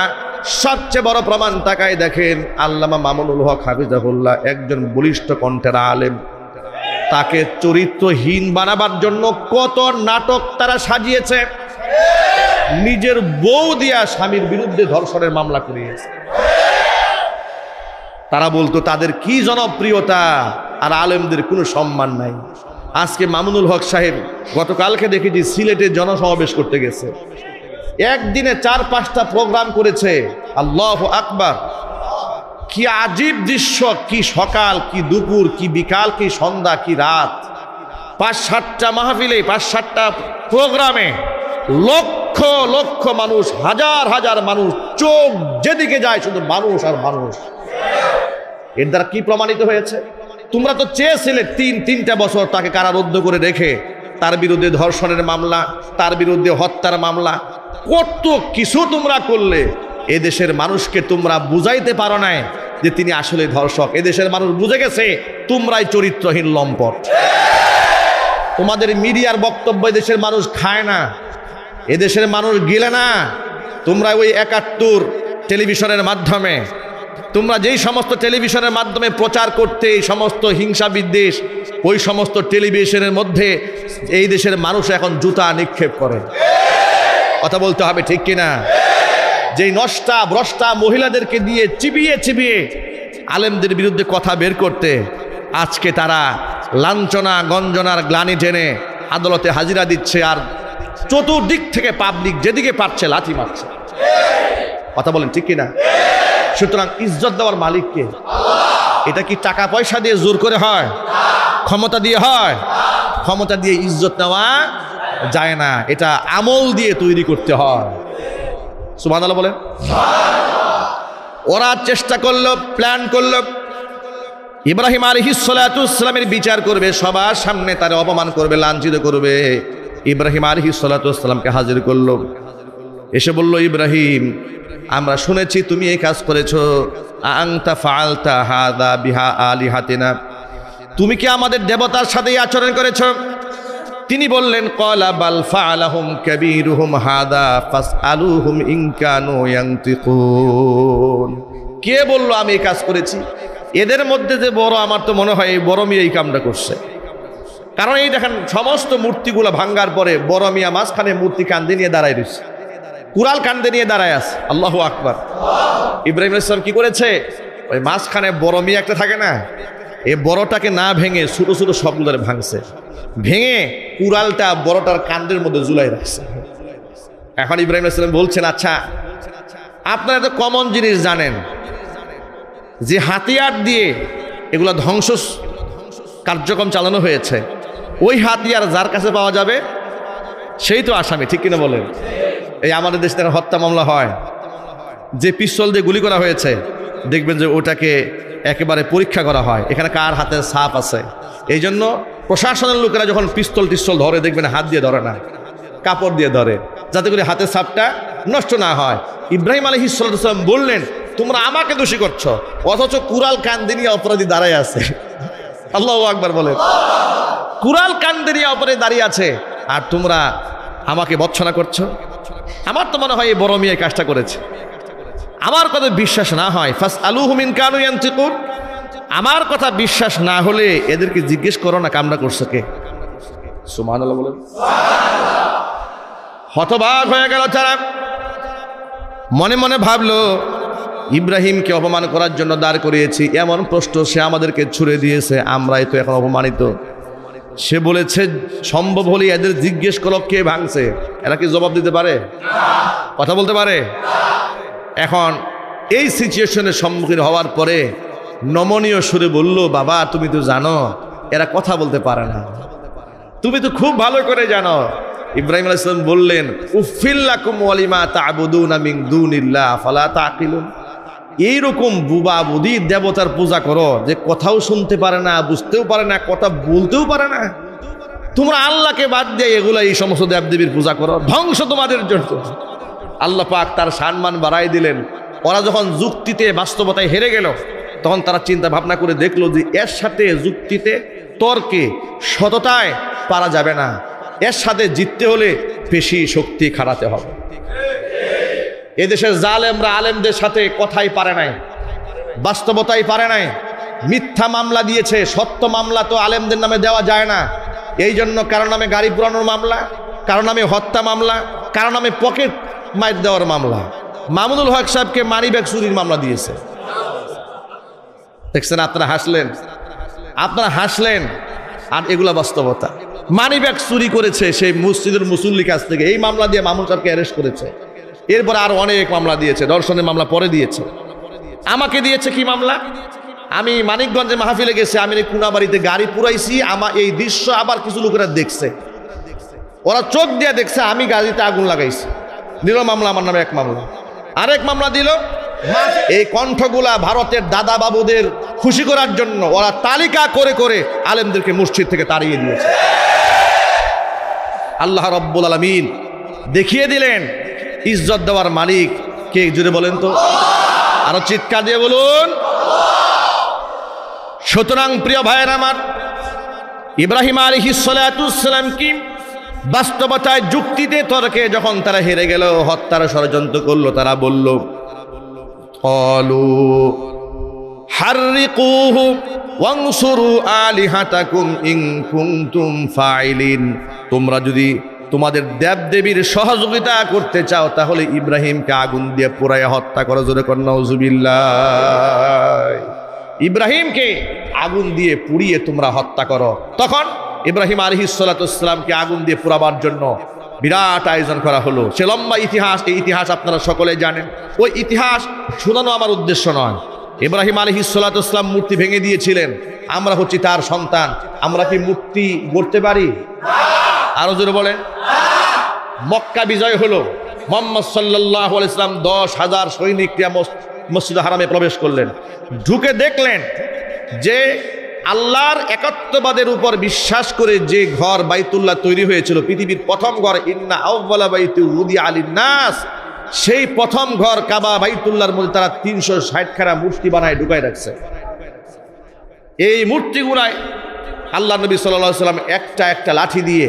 সবচেয়ে বড় প্রমাণ তাকায় দেখেন, আল্লামা মামুনুল হক হাফিজাহুল্লাহ একজন বলিষ্ঠ কণ্ঠের আলেম, তাকে চরিত্রহীন বানাবার জন্য কত নাটক তারা সাজিয়েছে। নিজের বউ দিয়া স্বামীর বিরুদ্ধে ধর্ষণের মামলা করিয়েছে। তারা বলতো তাদের কি জনপ্রিয়তা, আর আলেমদের কোনো সম্মান নাই। আজকে মামুনুল হক সাহেব গতকালকে দেখেছি সিলেটে জনসমাবেশ করতে গেছে, একদিনে 4-5টা প্রোগ্রাম করেছে। আল্লাহু আকবার, কি আজীব দৃশ্য, কি সকাল, কি দুপুর, কি বিকাল, কি সন্ধ্যা, কি রাত। 5-7টা মাহফিলে, 5-7টা প্রোগ্রামে লক্ষ লক্ষ মানুষ, হাজার হাজার মানুষ, চোখ যেদিকে যায় শুধু মানুষ আর মানুষ। এর দ্বারা কি প্রমাণিত হয়েছে? তোমরা তো চেয়েছিলে 3-3টা বছর তাকে কারারুদ্ধ করে রেখে, তার বিরুদ্ধে ধর্ষণের মামলা, তার বিরুদ্ধে হত্যার মামলা, কত কিছু তোমরা করলে। এদেশের মানুষকে তোমরা বুঝাইতে পারো না যে তিনি আসলে ধর্ষক। এদেশের মানুষ বুঝে গেছে তোমরাই চরিত্রহীন লম্পট। তোমাদের মিডিয়ার বক্তব্য এদেশের মানুষ খায় না, এদেশের মানুষ গিলে না। তোমরা ওই 71 টেলিভিশনের মাধ্যমে, তোমরা যেই সমস্ত টেলিভিশনের মাধ্যমে প্রচার করতে এই সমস্ত হিংসা বিদ্বেষ, ওই সমস্ত টেলিভিশনের মধ্যে এই দেশের মানুষ এখন জুতা নিক্ষেপ করে। কথা বলতে হবে ঠিক কিনা? যেই নষ্টা ভ্রষ্টা মহিলাদেরকে দিয়ে চিবিয়ে চিবিয়ে আলেমদের বিরুদ্ধে কথা বের করতে, আজকে তারা লাঞ্ছনা গঞ্জনার গ্লানি টেনে আদালতে হাজিরা দিচ্ছে, আর চতুর্দিক থেকে পাবলিক যেদিকে পারছে লাথি মারছে। কথা বলেন ঠিক কিনা? সুতরাং ইজ্জত দেওয়ার মালিক কে? এটা কি টাকা পয়সা দিয়ে জোর করে হয়? ক্ষমতা দিয়ে হয়? ক্ষমতা দিয়ে ইজ্জত নেওয়া যায় না, এটা আমল দিয়ে তৈরি করতে হয়। সুবহানাল্লাহ বলেন। ওরা চেষ্টা করলো, প্ল্যান করলো, ইব্রাহিম আলাইহিস সালাতু ওয়াসসালামের বিচার করবে, সবার সামনে তার অপমান করবে, লাঞ্ছিত করবে। ইব্রাহিম আলাইহিস সালাতু ওয়াসসালামকে হাজির করলো, এসে বলল, ইব্রাহিম, আমরা শুনেছি তুমি এই কাজ করেছো। আনতা ফাআলতা হাযা বিহা আলিহাতিনা, তুমি কি আমাদের দেবতার সাথে এই আচরণ করেছো? তিনি বললেন, ক্বালা বাল ফাআলাহুম কাবীরুহুম হাযা ফাসআলুহুম ইন কানু ইয়ানতিকুন। কে বলল আমি এই কাজ করেছি? এদের মধ্যে যে বড়, আমার তো মনে হয় এই বড় মিয়া এই কামটা করছে। কারণ এই দেখেন, সমস্ত মূর্তিগুলো ভাঙ্গার পরে বড় মিয়া মাঝখানে মূর্তি কান্দে নিয়ে দাঁড়ায় রয়েছে, কুড়াল কান্দে নিয়ে দাঁড়ায় আছে। আল্লাহু আকবার। ইব্রাহিম আলাইহিস সালাম কি করেছে? ওই মাঝখানে বড় মিয়া একটা থাকে না, এই বড়টাকে না ভেঙে ছোট ছোট সবগুলো ভাঙছে, ভেঙে কুড়ালটা বড়টার কান্দের মধ্যে ঝুলাই রাখছে। এখন ইব্রাহিম আলাইহিস সালাম বলছেন, আচ্ছা আপনারা তো কমন জিনিস জানেন যে হাতিয়ার দিয়ে এগুলো ধ্বংস কার্যক্রম চালানো হয়েছে, ওই হাতিয়ার যার কাছে পাওয়া যাবে সেই তো আসামি, ঠিক কিনা বলেন? এই আমাদের দেশে হত্যা মামলা হয়, যে পিস্তল দিয়ে গুলি করা হয়েছে, দেখবেন যে ওটাকে একেবারে পরীক্ষা করা হয়, এখানে কার হাতের ছাপ আছে। এই জন্য প্রশাসনের লোকেরা যখন পিস্তল টিস্তল ধরে, দেখবেন হাত দিয়ে ধরে না, কাপড় দিয়ে ধরে, যাতে করে হাতের ছাপটা নষ্ট না হয়। ইব্রাহিম আলাইহিস সালাম বললেন, তোমরা আমাকে দোষী করছো, অথচ কুড়াল কান্দে নিয়ে অপরাধী দাঁড়ায় আছে। আল্লাহু আকবার বলেন। কুড়াল কান্দে নিয়ে অপরাধী দাঁড়িয়ে আছে, আর তোমরা আমাকে ভৎসনা করছো। আমার তো মনে হয় এই বড় মিয়া কাজটা করেছে। আমার কথা বিশ্বাস না হয়, ফাসআলুহুম ইন কানু ইয়ানতিকুন, আমার কথা বিশ্বাস না হলে এদেরকে জিজ্ঞেস করো না কামনা করছে কে। সুবহানাল্লাহ বলেন। হতবাক হয়ে গেল তারা, মনে মনে ভাবলো, ইব্রাহিমকে অপমান করার জন্য দাঁড় করিয়েছি, এমন প্রশ্ন সে আমাদেরকে ছুড়ে দিয়েছে, আমরাই তো এখন অপমানিত। সে বলেছে সম্ভব হলে এদের জিজ্ঞেস করো কে ভাঙছে। এরা কি জবাব দিতে পারে? কথা বলতে পারে? এখন এই সিচুয়েশনের সম্মুখীন হওয়ার পরে নমনীয় সুরে বলল, বাবা তুমি তো জানো এরা কথা বলতে পারে না, তুমি তো খুব ভালো করে জানো। ইব্রাহিম আলাইহিস সালাম বললেন, উফিল লাকুম ওয়ালিমা তা'বুদুনা মিন দুনিল্লাহ আফালা তা'কিলুন। এইরকম বুবা বুদি দেবতার পূজা করো যে কথাও শুনতে পারে না, বুঝতেও পারে না, কথা বলতেও পারে না। তোমরা আল্লাহকে বাদ দিয়ে এগুলা এই সমস্ত দেবদেবীর পূজা করো, ধ্বংস তোমাদের জন্য। আল্লাহ পাক তার সম্মান বাড়াই দিলেন। ওরা যখন যুক্তিতে বাস্তবতায় হেরে গেল, তখন তারা চিন্তা ভাবনা করে দেখলো যে এর সাথে যুক্তিতে, তর্কে, সততায় পারা যাবে না, এর সাথে জিততে হলে পেশি শক্তি খাটাতে হবে। এদেশের জালেমরা আলেমদের সাথে কথাই পারে নাই, বাস্তবতাই পারে নাই, মিথ্যা মামলা দিয়েছে। সত্য মামলা তো আলেমদের নামে দেওয়া যায় না। এই জন্য কারো নামে গাড়ি পুরানোর মামলা, কারো নামে হত্যা মামলা, কারো নামে পকেট মাইর দেওয়ার মামলা। মামুনুল হক সাহেবকে মানি ব্যাগ চুরির মামলা দিয়েছে। দেখছেন, আপনারা হাসলেন, আপনারা হাসলেন, আর এগুলা বাস্তবতা। মানি ব্যাগ চুরি করেছে সেই মসজিদের মুসল্লির কাছ থেকে, এই মামলা দিয়ে মামুন সাহেবকে অ্যারেস্ট করেছে। এরপর আরো অনেক মামলা দিয়েছে, দর্শনের মামলা পরে দিয়েছে। আমাকে দিয়েছে কি মামলা? আমি মানিকগঞ্জে মাহফিলে গেছি, আমি কুনাবাড়িতে গাড়ি পুরাইছি, আমার এই দৃশ্য আবার কিছু লোকেরা দেখছে, ওরা চোখ দিয়ে দেখছে আমি গাড়িতে আগুন লাগাইছি, দিল মামলা, আমার নামে এক মামলা। আরেক মামলা দিল, এই কণ্ঠগুলা ভারতের দাদা বাবুদের খুশি করার জন্য ওরা তালিকা করে করে আলেমদেরকে মসজিদ থেকে তাড়িয়ে দিয়েছে। আল্লাহ রাব্বুল আলামিন দেখিয়ে দিলেন ইজ্জত দেওয়ার মালিক কে, জুড়ে বলেন তো, আরো চিৎকার দিয়ে বলুন। সুতরাং প্রিয় ভাইয়ের আমার, ইব্রাহিম আলাইহিস সালাতু সালাম কি বাস্তবতায়, যুক্তিতে, তর্কে যখন তারা হেরে গেল, হত্যার ষড়যন্ত্র করলো, তারা বলল, ক্বালু হাররিকুহু ওয়ানসুরু আলিহাতাকুম ইন কুনতুম ফাইলিন। তোমরা যদি তোমাদের দেবদেবীর সহযোগিতা করতে চাও, তাহলে ইব্রাহিমকে আগুন দিয়ে পোড়াইয়া হত্যা করো। জোরে কর নাউযুবিল্লাহ। ইব্রাহিমকে আগুন দিয়ে পুড়িয়ে তোমরা হত্যা করো। তখন ইব্রাহিম আলাইহিস সালাতু ওয়াসসালামকে আগুন দিয়ে পোড়াবার জন্য বিরাট আয়োজন করা হলো। সে লম্বা ইতিহাস, এই ইতিহাস আপনারা সকলে জানেন। ওই ইতিহাস শোনানো আমার উদ্দেশ্য নয়। ইব্রাহিম আলাইহিস সালাতু ওয়াসসালাম মূর্তি ভেঙে দিয়েছিলেন, আমরা হচ্ছি তার সন্তান। আমরা কি মূর্তি গড়তে পারি? আরো জোরে বলেন। মক্কা বিজয় হলো, মুহাম্মদ সাল্লাল্লাহু আলাইহি ওয়াসাল্লাম 10,000 সৈনিক নিয়ে মসজিদে হারামে প্রবেশ করলেন। ঢুকে দেখলেন যে আল্লাহর একত্ববাদের উপর বিশ্বাস করে যে ঘর বাইতুল্লাহ তৈরি হয়েছিল, পৃথিবীর প্রথম ঘর, ইন্না আউওয়ালা বাইতি উদিয়া লিন-নাস, সেই প্রথম ঘর কাবা বাইতুল্লাহর মধ্যে তারা 360 খানা মূর্তি বানায় ঢুকায় রাখছে। এই মূর্তিগুলায় আল্লাহ নবী সাল্লাল্লাহু আলাইহি ওয়াসাল্লাম একটা একটা লাঠি দিয়ে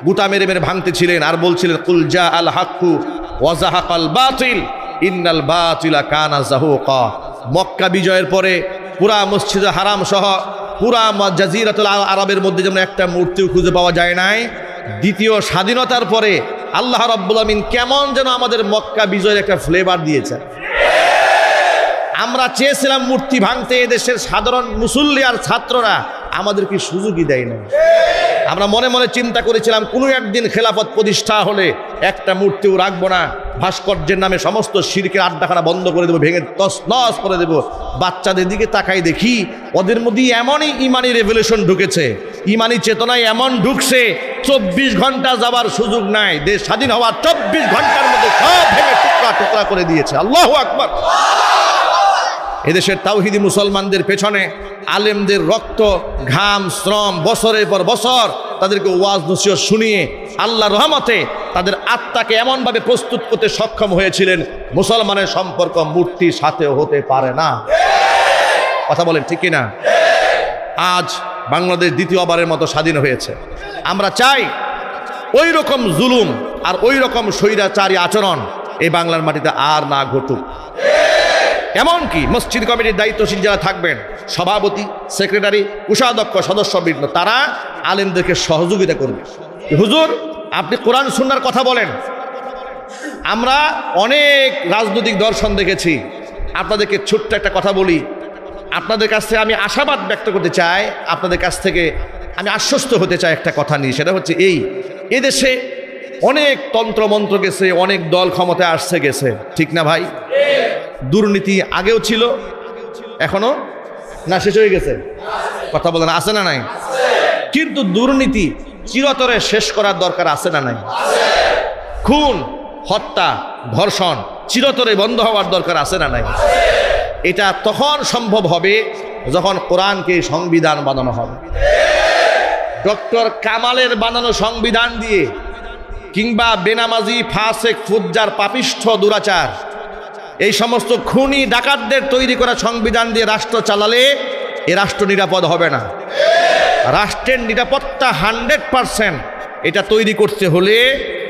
গুটা মেরে মেরে ভাঙতেছিলেন আর বলছিলেন, কুল জা আল হাক্কু ওয়া যাহাকাল বাতিল ইন্নাল বাতিলা কানা যাহুকা। মক্কা বিজয়ের পরে পুরা মসজিদে হারাম সহ পুরা জাজিরাতুল আরবের মধ্যে যেমন একটা মূর্তিও খুঁজে পাওয়া যায় নাই, দ্বিতীয় স্বাধীনতার পরে আল্লাহ রাব্বুল আমিন কেমন যেন আমাদের মক্কা বিজয়ের একটা ফ্লেভার দিয়েছে। আমরা চেয়েছিলাম মূর্তি ভাঙতে, এদেশের সাধারণ মুসল্লি আর ছাত্ররা আমাদেরকে সুযোগই দেয় না। আমরা মনে মনে চিন্তা করেছিলাম কোনো একদিন খেলাফত প্রতিষ্ঠা হলে একটা মূর্তিও রাখবো না, ভাস্কর্যের নামে সমস্ত শিরকের আড্ডাখানা বন্ধ করে দেবো, ভেঙে তছনছ করে দেবো। বাচ্চাদের দিকে তাকাই দেখি ওদের মধ্যে এমনই ইমানি রেভলিউশন ঢুকেছে, ইমানি চেতনায় এমন ঢুকছে 24 ঘন্টা যাবার সুযোগ নাই। দেশ স্বাধীন হওয়ার 24 ঘন্টার মধ্যে সব ভেঙে টুকরা টুকরা করে দিয়েছে। আল্লাহু আকবার। এদেশের তাওহিদি মুসলমানদের পেছনে আলেমদের রক্ত, ঘাম, শ্রম, বছরের পর বছর তাদেরকে ওয়াজ নসিহত শুনিয়ে আল্লাহর রহমতে তাদের আত্মাকে এমনভাবে প্রস্তুত করতে সক্ষম হয়েছিলেন, মুসলমানের সম্পর্ক মূর্তির সাথে হতে পারে না। কথা বলেন ঠিক কিনা? আজ বাংলাদেশ দ্বিতীয়বারের মতো স্বাধীন হয়েছে। আমরা চাই ওই রকম জুলুম আর ওই রকম স্বৈরাচারী আচরণ এই বাংলার মাটিতে আর না ঘটুক। এমনকি মসজিদ কমিটির দায়িত্বশীল যারা থাকবেন, সভাপতি, সেক্রেটারি, কোষাধ্যক্ষ, সদস্যবৃন্দ, তারা আলেমদেরকে সহযোগিতা করবে। হুজুর আপনি কোরআন সুন্নাহর কথা বলেন। আমরা অনেক রাজনৈতিক দর্শন দেখেছি, আপনাদেরকে ছোট্ট একটা কথা বলি। আপনাদের কাছ থেকে আমি আশাবাদ ব্যক্ত করতে চাই, আপনাদের কাছ থেকে আমি আশ্বস্ত হতে চাই একটা কথা নিয়ে। সেটা হচ্ছে এদেশে অনেক তন্ত্রমন্ত্র গেছে, অনেক দল ক্ষমতায় আসছে গেছে, ঠিক না ভাই? দুর্নীতি আগেও ছিল, এখনো না শেষ হয়ে গেছে? কথা বলেন, আছে না নাই? কিন্তু দুর্নীতি চিরতরে শেষ করার দরকার আছে না নাই? খুন, হত্যা, ধর্ষণ চিরতরে বন্ধ হওয়ার দরকার আছে না নাই? এটা তখন সম্ভব হবে যখন কোরআনকে সংবিধান বানানো হবে। ডক্টর কামালের বানানো সংবিধান দিয়ে কিংবা বেনামাজি, ফাসেক, ফুজ্জার, পাপিষ্ঠ, দুরাচার, এই সমস্ত খুনি ডাকাতদের তৈরি করা সংবিধান দিয়ে রাষ্ট্র চালালে এ রাষ্ট্র নিরাপদ হবে না। রাষ্ট্রের নিরাপত্তা 100% এটা তৈরি করতে হলে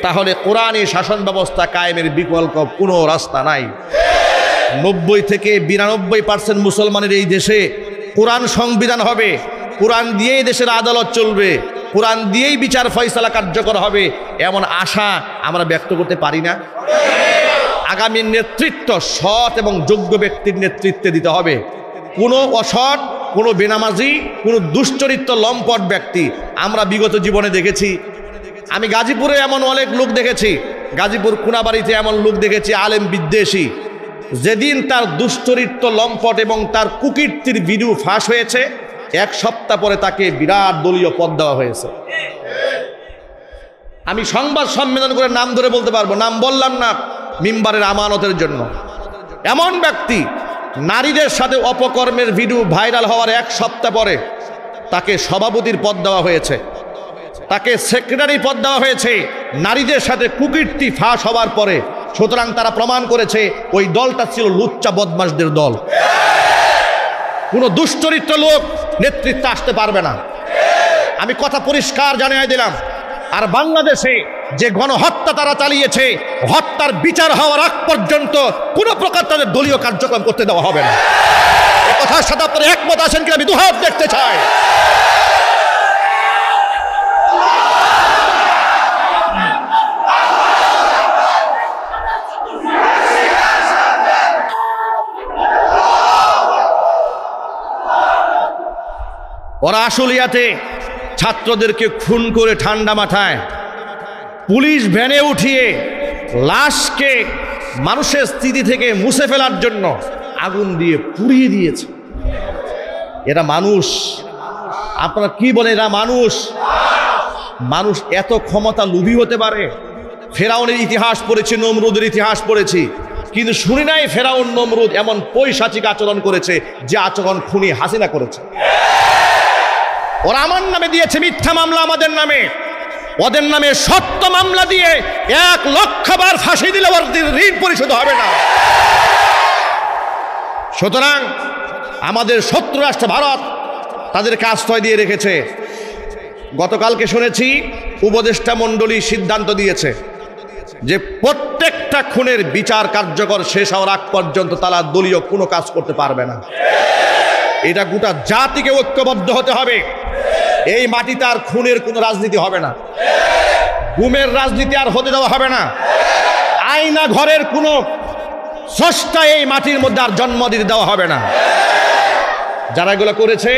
তাহলে কোরআনী শাসন ব্যবস্থা কায়েমের বিকল্প কোনো রাস্তা নাই। 90 থেকে 92% মুসলমানের এই দেশে কোরআন সংবিধান হবে, কোরআন দিয়েই দেশের আদালত চলবে, কোরআন দিয়েই বিচার ফয়সালা কার্যকর হবে, এমন আশা আমরা ব্যক্ত করতে পারি না? আগামী নেতৃত্ব সৎ এবং যোগ্য ব্যক্তির নেতৃত্বে দিতে হবে। কোনো অসৎ, কোনো বেনামাজি, কোনো দুশ্চরিত্র লম্পট ব্যক্তি আমরা বিগত জীবনে দেখেছি। আমি গাজীপুরে এমন অনেক লোক দেখেছি, গাজীপুর কোনাবাড়িতে এমন লোক দেখেছি, আলেম বিদ্বেষী। যেদিন তার দুশ্চরিত্র লম্পট এবং তার কুকীর্তির ভিডিও ফাঁস হয়েছে, 1 সপ্তাহ পরে তাকে বিরাট দলীয় পদ দেওয়া হয়েছে। আমি সংবাদ সম্মেলন করে নাম ধরে বলতে পারবো, নাম বললাম না মিম্বারের আমানতের জন্য। এমন ব্যক্তি নারীদের সাথে অপকর্মের ভিডিও ভাইরাল হওয়ার 1 সপ্তাহ পরে তাকে সভাপতির পদ দেওয়া হয়েছে, তাকে সেক্রেটারি পদ দেওয়া হয়েছে নারীদের সাথে কুকীর্তি ফাঁস হওয়ার পরে। সুতরাং তারা প্রমাণ করেছে ওই দলটা ছিল লুচ্চা বদমাশদের দল। কোনো দুশ্চরিত্র লোক নেতৃত্বে আসতে পারবে না। আমি কথা পরিষ্কার জানিয়ে দিলাম। আর বাংলাদেশে যে গণহত্যা তারা চালিয়েছে, হত্যার বিচার হওয়ার আগ পর্যন্ত কোনো প্রকার তাদের দলীয় কার্যক্রম করতে দেওয়া হবে না। এই কথার সাথে আপনারা একমত আছেন কিনা আমি দুহাত দেখতে চাই। ওরা আশুলিয়াতে ছাত্রদেরকে খুন করে ঠান্ডা মাথায় পুলিশ ভ্যানে উঠিয়ে লাশকে মানুষের স্মৃতি থেকে মুছে ফেলার জন্য আগুন দিয়ে পুড়িয়ে দিয়েছে। এরা মানুষ? আপনারা কি বলেন এরা মানুষ? মানুষ এত ক্ষমতা লোভী হতে পারে? ফেরাউনের ইতিহাস পড়েছি, নমরুদের ইতিহাস পড়েছি, কিন্তু শুনি নাই ফেরাউন নমরুদ এমন পৈশাচিক আচরণ করেছে যে আচরণ খুনি হাসিনা করেছে। ওরা আমার নামে দিয়েছে মিথ্যা মামলা, আমাদের নামে, ওদের নামে সত্য মামলা দিয়ে 1 লক্ষ বার ফাঁসি দিলে ওদের ঋণ পরিশোধ হবে না। সুতরাং আমাদের শত্রু রাষ্ট্র ভারত তাদেরকে আশ্রয় দিয়ে রেখেছে। গতকালকে শুনেছি উপদেষ্টা মণ্ডলী সিদ্ধান্ত দিয়েছে যে প্রত্যেকটা খুনের বিচার কার্যকর শেষ হওয়ার আগ পর্যন্ত তারা দলীয় কোনো কাজ করতে পারবে না। এটা গোটা জাতিকে ঐক্যবদ্ধ হতে হবে। এই মাটিতে আর খুনের কোনো রাজনীতি হবে না, গুমের রাজনীতি আর হতে দেওয়া হবে না, আয়না ঘরের কোনো স্রষ্টা এই মাটির মধ্যে আর জন্ম দিতে দেওয়া হবে না। যারা এগুলো করেছে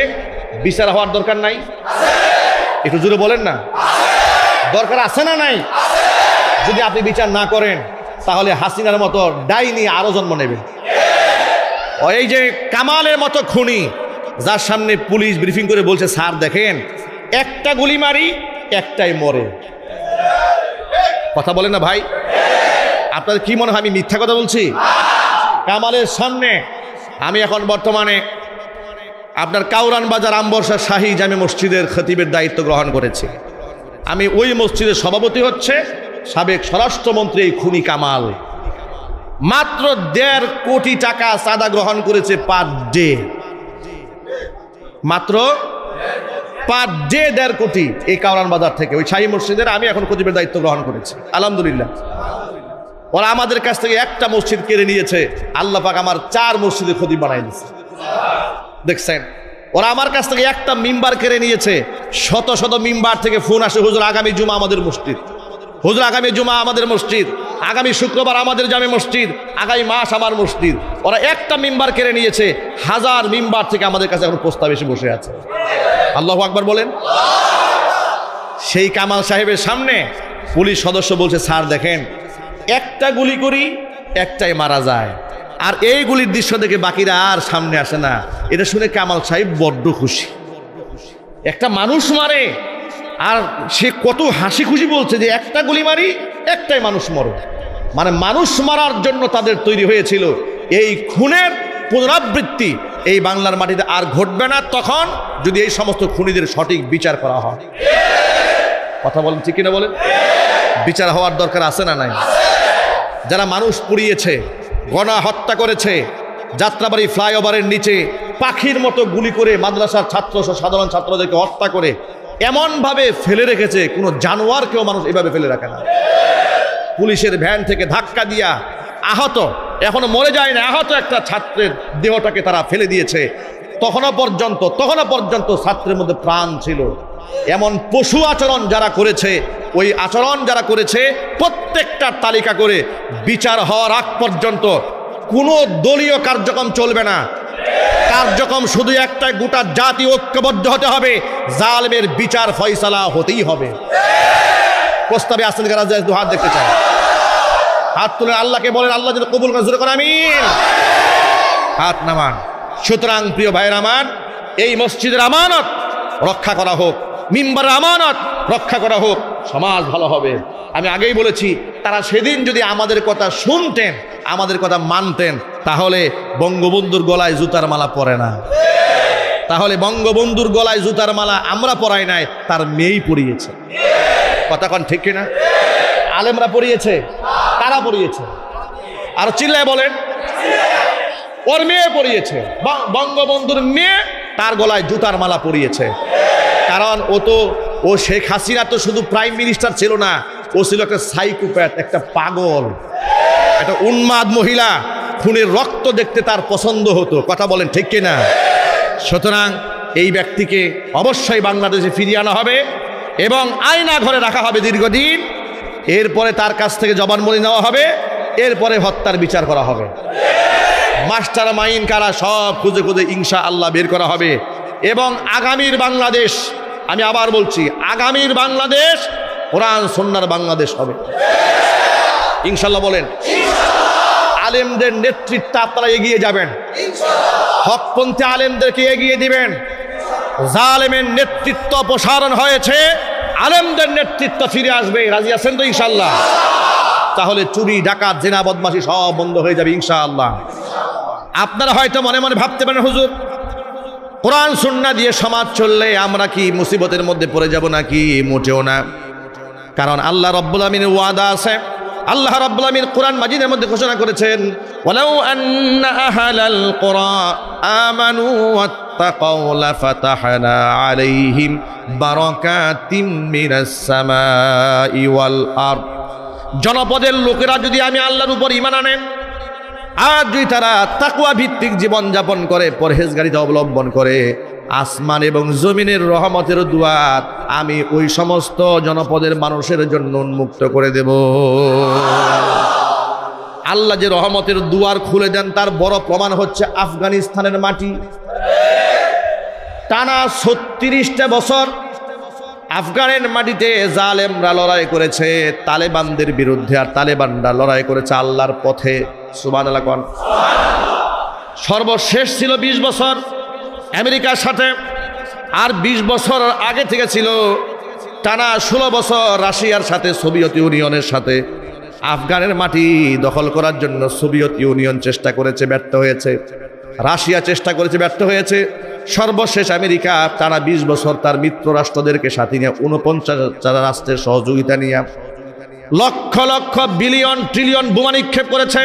বিচার হওয়ার দরকার নাই? একটু জোরে বলেন না, দরকার আছে না নাই? যদি আপনি বিচার না করেন তাহলে হাসিনার মতো ডাইনি আরো জন্ম নেবে। এই যে কামালের মতো খুনি, যার সামনে পুলিশ ব্রিফিং করে বলছে স্যার দেখেন একটা গুলি মারি একটাই মরে। কথা বলেন না ভাই? আপনাদের কি মনে হয় আমি মিথ্যা কথা বলছি? কামালের সামনে আমি এখন বর্তমানে আপনার কাউরান বাজার আমবর্ষা শাহী জামে মসজিদের খতিবের দায়িত্ব গ্রহণ করেছি। আমি ওই মসজিদের সভাপতি হচ্ছে সাবেক স্বরাষ্ট্রমন্ত্রী এই খুনি কামাল। মাত্র 1.5 কোটি টাকা চাঁদা গ্রহণ করেছে পার ডে, মাত্র পার ডে 1.5 কোটি এই কাউরান বাজার থেকে, ওই শাহী মসজিদের আমি এখন খতিবের দায়িত্ব গ্রহণ করেছি। আলহামদুলিল্লাহ। ওরা আমাদের কাছ থেকে একটা মসজিদ কেড়ে নিয়েছে, আল্লাহ পাক আমার 4 মসজিদে খতিব বানাই দিয়েছে। দেখছেন, ওরা আমার কাছ থেকে একটা মিম্বার কেড়ে নিয়েছে, শত শত মিম্বার থেকে ফোন আসে, হুজুর আগামী জুমা আমাদের মসজিদ, হুজুর আগামী জুমা আমাদের মসজিদ, আগামী শুক্রবার আমাদের জামে মসজিদ, আগামী মাস আমার মসজিদ। ওরা একটা মিম্বার কেড়ে নিয়েছে, 1000 মিম্বার থেকে আমাদের কাছে এখন প্রস্তাব এসে বসে আছে। আল্লাহু আকবার বলেন। সেই কামাল সাহেবের সামনে পুলিশ সদস্য বলছে স্যার দেখেন একটা গুলি করি একটাই মারা যায়, আর এই গুলির দৃশ্য দেখে বাকিরা আর সামনে আসে না। এটা শুনে কামাল সাহেব বড্ড খুশি। একটা মানুষ মারে আর সে কত হাসি খুশি বলছে যে একটা গুলি মারি একটাই মানুষ মরে। মানে মানুষ মারার জন্য তাদের তৈরি হয়েছিল। এই খুনের পুনরাবৃত্তি এই বাংলার মাটিতে আর ঘটবে না তখন যদি এই সমস্ত খুনিদের সঠিক বিচার করা হয়। কথা বলেন ঠিক কিনা বলেন? বিচার হওয়ার দরকার আছে না নাই? যারা মানুষ পুড়িয়েছে, গণা হত্যা করেছে, যাত্রাবাড়ি ফ্লাইওভারের নিচে পাখির মতো গুলি করে মাদ্রাসার ছাত্র সাধারণ ছাত্রদেরকে হত্যা করে এমনভাবে ফেলে রেখেছে, কোনো জানোয়ারকেও মানুষ এভাবে ফেলে রাখে না। পুলিশের ভ্যান থেকে ধাক্কা দিয়া আহত, এখনো মরে যায় না, আহত একটা ছাত্রের দেহটাকে তারা ফেলে দিয়েছে। তখনও পর্যন্ত ছাত্রের মধ্যে প্রাণ ছিল। এমন পশু আচরণ যারা করেছে, ওই আচরণ যারা করেছে প্রত্যেকটার তালিকা করে বিচার হওয়ার আগ পর্যন্ত কোনো দলীয় কার্যক্রম চলবে না। কার্যক্রম শুধু একটা, গোটা জাতি ঐক্যবদ্ধ হতে হবে, জালেমের বিচার ফয়সালা হতেই হবে। প্রস্তাবে আসেন যারা হাত দেখতে চায়, হাত তুলে আল্লাহকে বলেন আল্লাহ যেন কবুল করে, আমিন। হাত নামান। সুতরাং প্রিয় ভাইয়ের আমার, এই মসজিদের আমানত রক্ষা করা হোক, মিম্বারের আমানত রক্ষা করা হোক, সমাজ ভালো হবে। আমি আগেই বলেছি, তারা সেদিন যদি আমাদের কথা শুনতেন, আমাদের কথা মানতেন, তাহলে বঙ্গবন্ধুর গলায় জুতার মালা পরে না। তাহলে বঙ্গবন্ধুর গলায় জুতার মালা আমরা পরাই নাই, তার মেয়েই পরিয়েছে। কথা কন ঠিক কিনা? আলেমরা পরিয়েছে, তারা পরিয়েছে। আর চিল্লায় বলেন, ওর মেয়ে পরিয়েছে, বঙ্গবন্ধুর মেয়ে তার গলায় জুতার মালা পরিয়েছে। কারণ ও শেখ হাসিনা তো শুধু প্রাইম মিনিস্টার ছিল না, ও ছিল একটা সাইকোপ্যাথ, একটা পাগল, একটা উন্মাদ মহিলা। খুনের রক্ত দেখতে তার পছন্দ হতো। কথা বলেন ঠিক কিনা? সুতরাং এই ব্যক্তিকে অবশ্যই বাংলাদেশে ফিরিয়ে আনা হবে এবং আয়না ঘরে রাখা হবে দীর্ঘদিন। এরপরে তার কাছ থেকে জবানবন্দি নেওয়া হবে, এরপরে হত্যার বিচার করা হবে। মাস্টার মাইন্ড কারা সব খুঁজে খুঁজে ইনশাআল্লাহ বের করা হবে। এবং আগামীর বাংলাদেশ, আমি আবার বলছি, আগামীর বাংলাদেশ কোরআন সুন্নাহর বাংলাদেশ হবে ইনশাআল্লাহ। বলেন আলেমদের নেতৃত্বে আপনারা এগিয়ে যাবেন, হকপন্থী আলেমদেরকে এগিয়ে দিবেন। জালেমের নেতৃত্ব অপসারণ হয়েছে, আলেমদের নেতৃত্ব ফিরে আসবে। রাজি আছেন তো ইনশাআল্লাহ? তাহলে চুরি, ডাকাত, জিনা, বদমাশি সব বন্ধ হয়ে যাবে ইনশাআল্লাহ। আপনারা হয়তো মনে মনে ভাবতে পারেন, হুজুর কোরআন সুন্নাহ দিয়ে সমাজ চললে আমরা কি মুসিবতের মধ্যে পড়ে যাব নাকি? মোটেও না। কারণ আল্লাহ রাব্বুল আমিনের ওয়াদা আছে। আল্লাহ রাব্বুল আমিন কোরআন মাজিদের মধ্যে ঘোষণা করেছেন, ওয়ালাউ আন্না আহলাল কুরা আমানু ওয়াত্তাকাউ লাফাতাহনা আলাইহিম বারাকাতিম মিনাস সামাই ওয়াল আরদ। জনপদের লোকেরা যদি আমি আল্লাহর উপর ঈমান আনে আর যদি তারা তাকওয়া ভিত্তিক জীবন যাপন করে, পরহেজগারিতা অবলম্বন করে, আসমান এবং জমিনের রহমতের দুয়ার আমি ওই সমস্ত জনপদের মানুষের জন্য উন্মুক্ত করে দেব। আল্লাহ যে রহমতের দুয়ার খুলে দেন তার বড় প্রমাণ হচ্ছে আফগানিস্তানের মাটি। টানা 36টা বছর আফগানের মাটিতে জালেমরা লড়াই করেছে তালেবানদের বিরুদ্ধে, আর তালেবানরা লড়াই করেছে আল্লাহর পথে। সুবহানাল্লাহ কোন। সর্বশেষ ছিল 20 বছর আমেরিকার সাথে, আর 20 বছর আগে থেকে ছিল টানা 16 বছর রাশিয়ার সাথে, সোভিয়েত ইউনিয়নের সাথে। আফগানের মাটি দখল করার জন্য সোভিয়েত ইউনিয়ন চেষ্টা করেছে, ব্যর্থ হয়েছে। রাশিয়া চেষ্টা করেছে, ব্যর্থ হয়েছে। সর্বশেষ আমেরিকা টানা 20 বছর তার মিত্র রাষ্ট্রদেরকে সাথে নিয়ে 49 রাষ্ট্রের সহযোগিতা নিয়ে লক্ষ লক্ষ বিলিয়ন ট্রিলিয়ন বোমা নিক্ষেপ করেছে।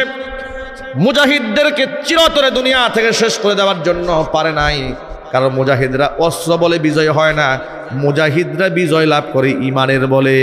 মুজাহিদদেরকে চিরতরে দুনিয়া থেকে শেষ করে দেওয়ার জন্য পারে নাই। কারণ মুজাহিদরা অস্ত্র বলে বিজয় হয় না, মুজাহিদরা বিজয় লাভ করে ইমানের বলে।